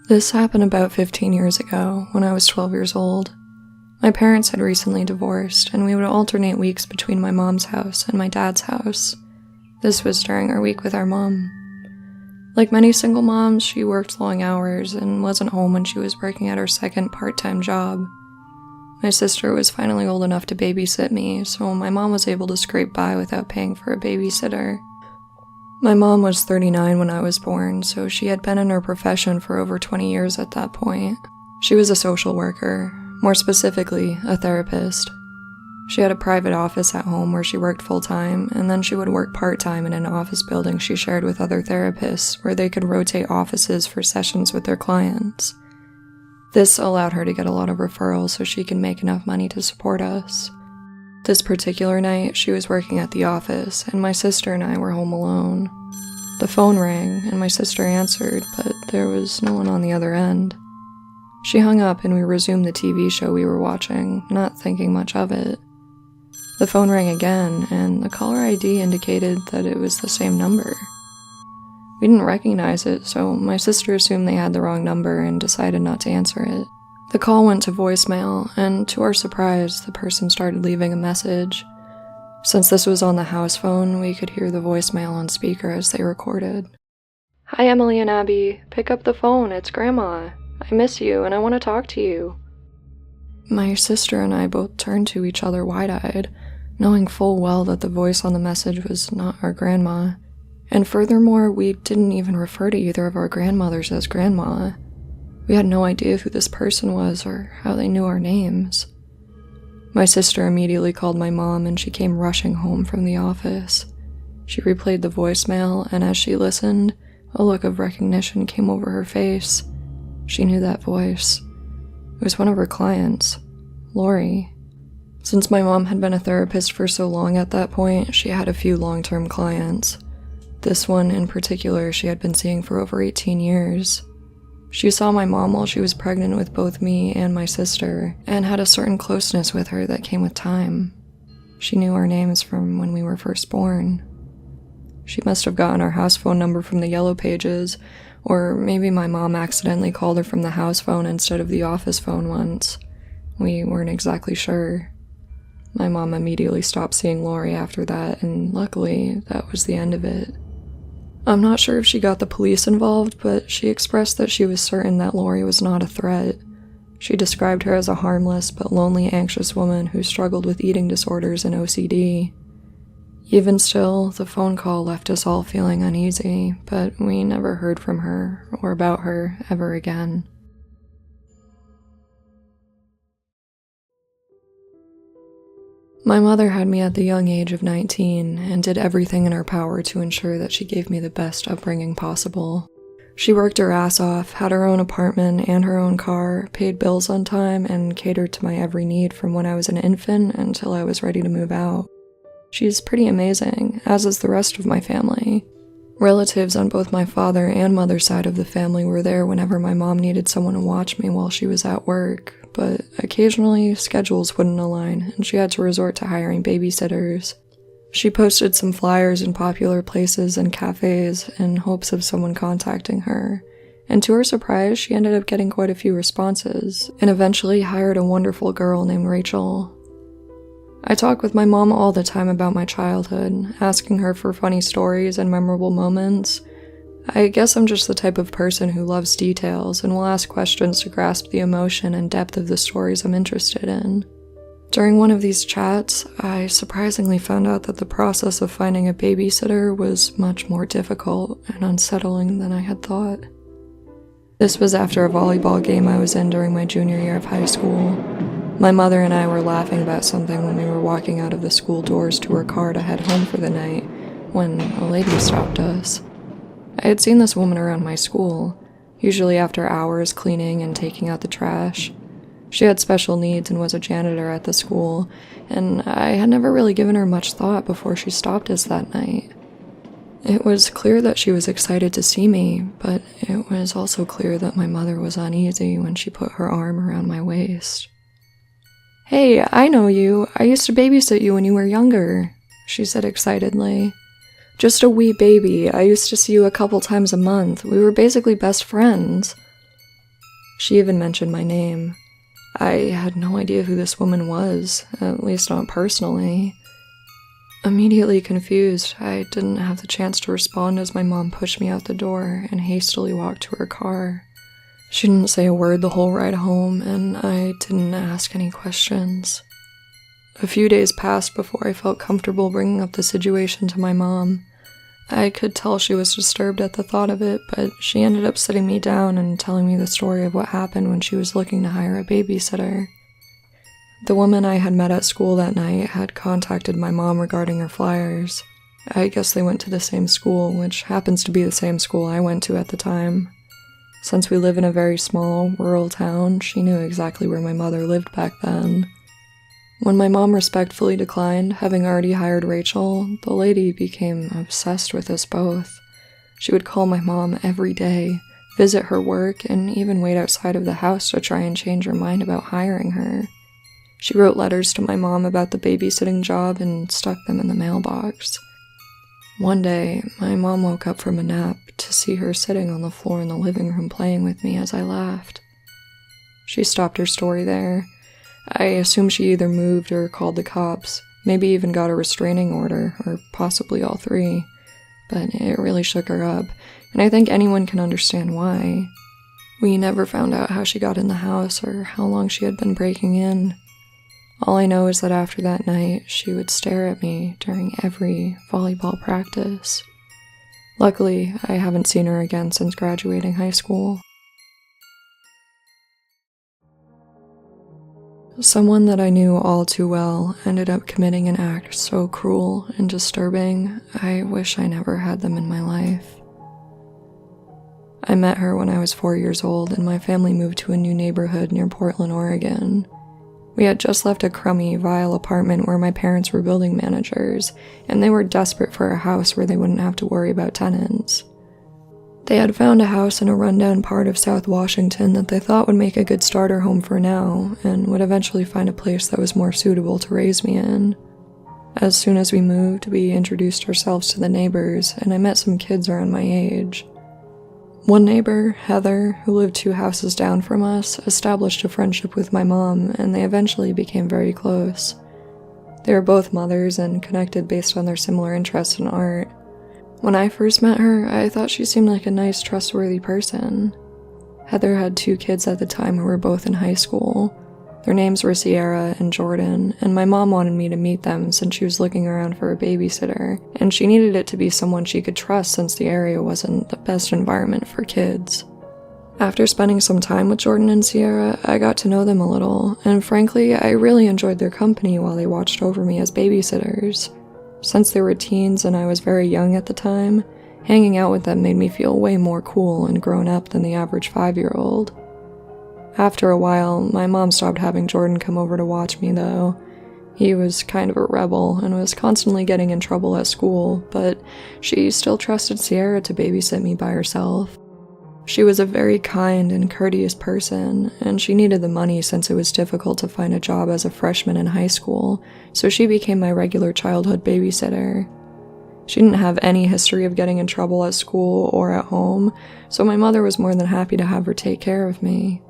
This happened about 15 years ago, when I was 12 years old. My parents had recently divorced, and we would alternate weeks between my mom's house and my dad's house. This was during our week with our mom. Like many single moms, she worked long hours and wasn't home when she was working at her second part-time job. My sister was finally old enough to babysit me, so my mom was able to scrape by without paying for a babysitter. My mom was 39 when I was born, so she had been in her profession for over 20 years at that point. She was a social worker, more specifically, a therapist. She had a private office at home where she worked full-time, and then she would work part-time in an office building she shared with other therapists where they could rotate offices for sessions with their clients. This allowed her to get a lot of referrals so she could make enough money to support us. This particular night, she was working at the office, and my sister and I were home alone. The phone rang, and my sister answered, but there was no one on the other end. She hung up and we resumed the TV show we were watching, not thinking much of it. The phone rang again, and the caller ID indicated that it was the same number. We didn't recognize it, so my sister assumed they had the wrong number and decided not to answer it. The call went to voicemail, and to our surprise, the person started leaving a message. Since this was on the house phone, we could hear the voicemail on speaker as they recorded. "Hi, Emily and Abby. Pick up the phone, it's Grandma. I miss you, and I want to talk to you." My sister and I both turned to each other wide-eyed, knowing full well that the voice on the message was not our grandma. And furthermore, we didn't even refer to either of our grandmothers as Grandma. We had no idea who this person was or how they knew our names. My sister immediately called my mom and she came rushing home from the office. She replayed the voicemail, and as she listened, a look of recognition came over her face. She knew that voice. It was one of her clients, Lori. Since my mom had been a therapist for so long at that point, she had a few long-term clients. This one in particular she had been seeing for over 18 years. She saw my mom while she was pregnant with both me and my sister, and had a certain closeness with her that came with time. She knew our names from when we were first born. She must have gotten our house phone number from the yellow pages, or maybe my mom accidentally called her from the house phone instead of the office phone once. We weren't exactly sure. My mom immediately stopped seeing Lori after that, and luckily, that was the end of it. I'm not sure if she got the police involved, but she expressed that she was certain that Lori was not a threat. She described her as a harmless but lonely, anxious woman who struggled with eating disorders and OCD. Even still, the phone call left us all feeling uneasy, but we never heard from her or about her ever again. My mother had me at the young age of 19 and did everything in her power to ensure that she gave me the best upbringing possible. She worked her ass off, had her own apartment and her own car, paid bills on time, and catered to my every need from when I was an infant until I was ready to move out. She's pretty amazing, as is the rest of my family. Relatives on both my father and mother's side of the family were there whenever my mom needed someone to watch me while she was at work, but occasionally schedules wouldn't align and she had to resort to hiring babysitters. She posted some flyers in popular places and cafes in hopes of someone contacting her, and to her surprise, she ended up getting quite a few responses and eventually hired a wonderful girl named Rachel. I talk with my mom all the time about my childhood, asking her for funny stories and memorable moments. I guess I'm just the type of person who loves details and will ask questions to grasp the emotion and depth of the stories I'm interested in. During one of these chats, I surprisingly found out that the process of finding a babysitter was much more difficult and unsettling than I had thought. This was after a volleyball game I was in during my junior year of high school. My mother and I were laughing about something when we were walking out of the school doors to her car to head home for the night, when a lady stopped us. I had seen this woman around my school, usually after hours cleaning and taking out the trash. She had special needs and was a janitor at the school, and I had never really given her much thought before she stopped us that night. It was clear that she was excited to see me, but it was also clear that my mother was uneasy when she put her arm around my waist. "Hey, I know you. I used to babysit you when you were younger," she said excitedly. "Just a wee baby. I used to see you a couple times a month. We were basically best friends." She even mentioned my name. I had no idea who this woman was, at least not personally. Immediately confused, I didn't have the chance to respond as my mom pushed me out the door and hastily walked to her car. She didn't say a word the whole ride home, and I didn't ask any questions. A few days passed before I felt comfortable bringing up the situation to my mom. I could tell she was disturbed at the thought of it, but she ended up sitting me down and telling me the story of what happened when she was looking to hire a babysitter. The woman I had met at school that night had contacted my mom regarding her flyers. I guess they went to the same school, which happens to be the same school I went to at the time. Since we live in a very small, rural town, she knew exactly where my mother lived back then. When my mom respectfully declined, having already hired Rachel, the lady became obsessed with us both. She would call my mom every day, visit her work, and even wait outside of the house to try and change her mind about hiring her. She wrote letters to my mom about the babysitting job and stuck them in the mailbox. One day, my mom woke up from a nap to see her sitting on the floor in the living room playing with me as I laughed. She stopped her story there. I assume she either moved or called the cops, maybe even got a restraining order, or possibly all three. But it really shook her up, and I think anyone can understand why. We never found out how she got in the house or how long she had been breaking in. All I know is that after that night, she would stare at me during every volleyball practice. Luckily, I haven't seen her again since graduating high school. Someone that I knew all too well ended up committing an act so cruel and disturbing, I wish I never had them in my life. I met her when I was 4 years old and my family moved to a new neighborhood near Portland, Oregon. We had just left a crummy, vile apartment where my parents were building managers, and they were desperate for a house where they wouldn't have to worry about tenants. They had found a house in a rundown part of South Washington that they thought would make a good starter home for now, and would eventually find a place that was more suitable to raise me in. As soon as we moved, we introduced ourselves to the neighbors, and I met some kids around my age. One neighbor, Heather, who lived 2 houses down from us, established a friendship with my mom, and they eventually became very close. They were both mothers and connected based on their similar interests in art. When I first met her, I thought she seemed like a nice, trustworthy person. Heather had 2 kids at the time who were both in high school. Their names were Sierra and Jordan, and my mom wanted me to meet them since she was looking around for a babysitter, and she needed it to be someone she could trust since the area wasn't the best environment for kids. After spending some time with Jordan and Sierra, I got to know them a little, and frankly, I really enjoyed their company while they watched over me as babysitters. Since they were teens and I was very young at the time, hanging out with them made me feel way more cool and grown up than the average 5-year-old. After a while, my mom stopped having Jordan come over to watch me, though. He was kind of a rebel and was constantly getting in trouble at school, but she still trusted Sierra to babysit me by herself. She was a very kind and courteous person, and she needed the money since it was difficult to find a job as a freshman in high school, so she became my regular childhood babysitter. She didn't have any history of getting in trouble at school or at home, so my mother was more than happy to have her take care of me.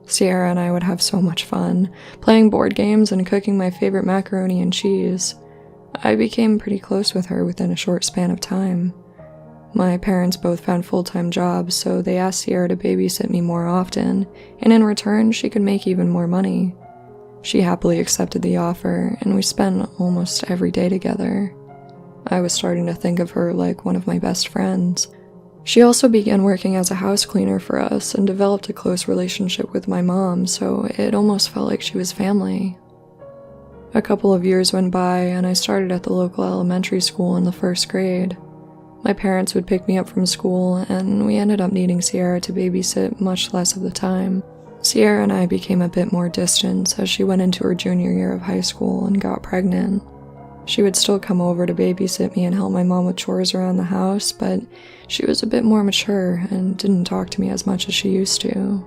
Sierra and I would have so much fun, playing board games and cooking my favorite macaroni and cheese. I became pretty close with her within a short span of time. My parents both found full-time jobs, so they asked Sierra to babysit me more often, and in return, she could make even more money. She happily accepted the offer, and we spent almost every day together. I was starting to think of her like one of my best friends. She also began working as a house cleaner for us and developed a close relationship with my mom, so it almost felt like she was family. A couple of years went by, and I started at the local elementary school in the 1st grade. My parents would pick me up from school, and we ended up needing Sierra to babysit much less of the time. Sierra and I became a bit more distant as she went into her junior year of high school and got pregnant. She would still come over to babysit me and help my mom with chores around the house, but she was a bit more mature and didn't talk to me as much as she used to.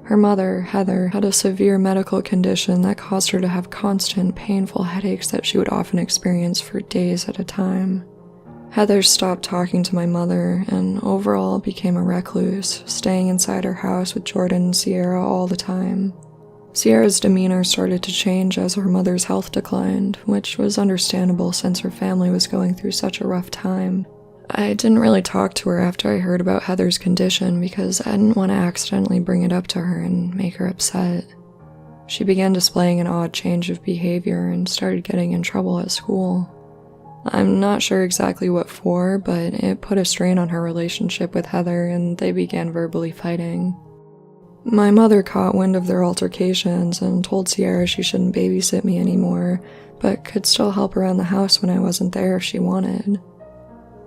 Her mother, Heather, had a severe medical condition that caused her to have constant, painful headaches that she would often experience for days at a time. Heather stopped talking to my mother and overall became a recluse, staying inside her house with Jordan and Sierra all the time. Sierra's demeanor started to change as her mother's health declined, which was understandable since her family was going through such a rough time. I didn't really talk to her after I heard about Heather's condition because I didn't want to accidentally bring it up to her and make her upset. She began displaying an odd change of behavior and started getting in trouble at school. I'm not sure exactly what for, but it put a strain on her relationship with Heather and they began verbally fighting. My mother caught wind of their altercations and told Sierra she shouldn't babysit me anymore, but could still help around the house when I wasn't there if she wanted.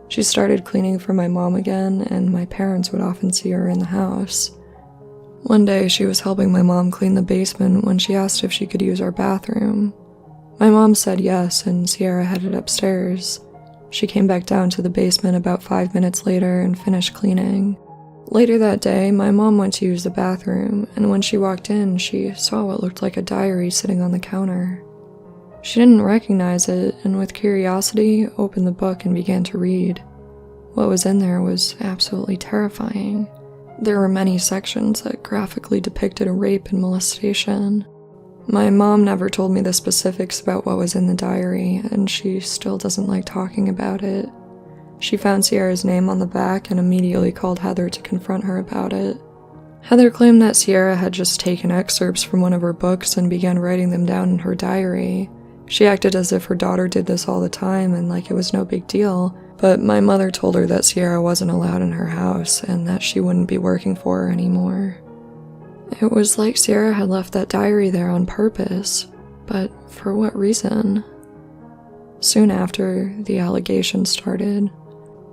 She started cleaning for my mom again, and my parents would often see her in the house. One day, she was helping my mom clean the basement when she asked if she could use our bathroom. My mom said yes, and Sierra headed upstairs. She came back down to the basement about 5 minutes later and finished cleaning. Later that day, my mom went to use the bathroom, and when she walked in, she saw what looked like a diary sitting on the counter. She didn't recognize it, and with curiosity, opened the book and began to read. What was in there was absolutely terrifying. There were many sections that graphically depicted a rape and molestation. My mom never told me the specifics about what was in the diary, and she still doesn't like talking about it. She found Sierra's name on the back and immediately called Heather to confront her about it. Heather claimed that Sierra had just taken excerpts from one of her books and began writing them down in her diary. She acted as if her daughter did this all the time and like it was no big deal, but my mother told her that Sierra wasn't allowed in her house and that she wouldn't be working for her anymore. It was like Sierra had left that diary there on purpose, but for what reason? Soon after, the allegations started.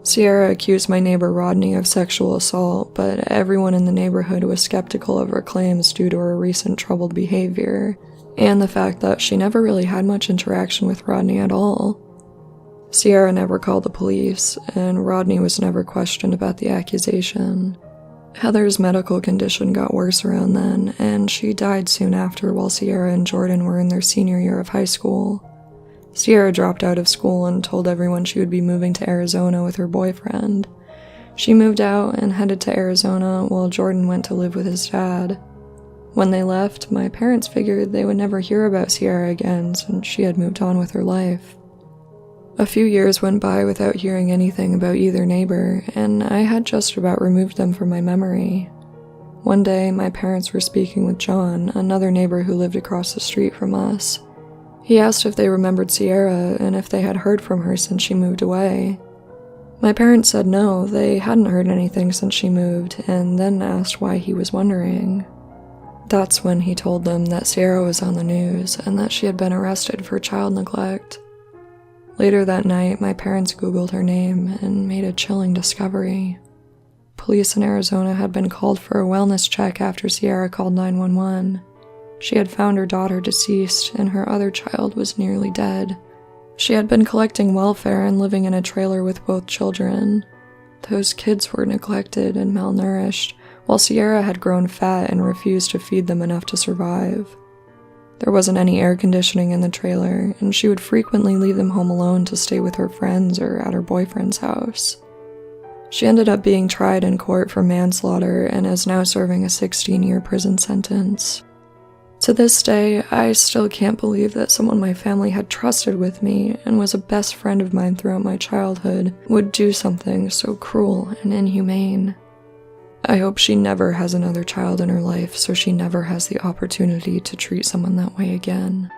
Sierra accused my neighbor Rodney of sexual assault, but everyone in the neighborhood was skeptical of her claims due to her recent troubled behavior, and the fact that she never really had much interaction with Rodney at all. Sierra never called the police, and Rodney was never questioned about the accusation. Heather's medical condition got worse around then, and she died soon after while Sierra and Jordan were in their senior year of high school. Sierra dropped out of school and told everyone she would be moving to Arizona with her boyfriend. She moved out and headed to Arizona while Jordan went to live with his dad. When they left, my parents figured they would never hear about Sierra again since she had moved on with her life. A few years went by without hearing anything about either neighbor, and I had just about removed them from my memory. One day, my parents were speaking with John, another neighbor who lived across the street from us. He asked if they remembered Sierra and if they had heard from her since she moved away. My parents said no, they hadn't heard anything since she moved, and then asked why he was wondering. That's when he told them that Sierra was on the news and that she had been arrested for child neglect. Later that night, my parents Googled her name and made a chilling discovery. Police in Arizona had been called for a wellness check after Sierra called 911. She had found her daughter deceased, and her other child was nearly dead. She had been collecting welfare and living in a trailer with both children. Those kids were neglected and malnourished, while Sierra had grown fat and refused to feed them enough to survive. There wasn't any air conditioning in the trailer, and she would frequently leave them home alone to stay with her friends or at her boyfriend's house. She ended up being tried in court for manslaughter and is now serving a 16-year prison sentence. To this day, I still can't believe that someone my family had trusted with me and was a best friend of mine throughout my childhood would do something so cruel and inhumane. I hope she never has another child in her life so she never has the opportunity to treat someone that way again.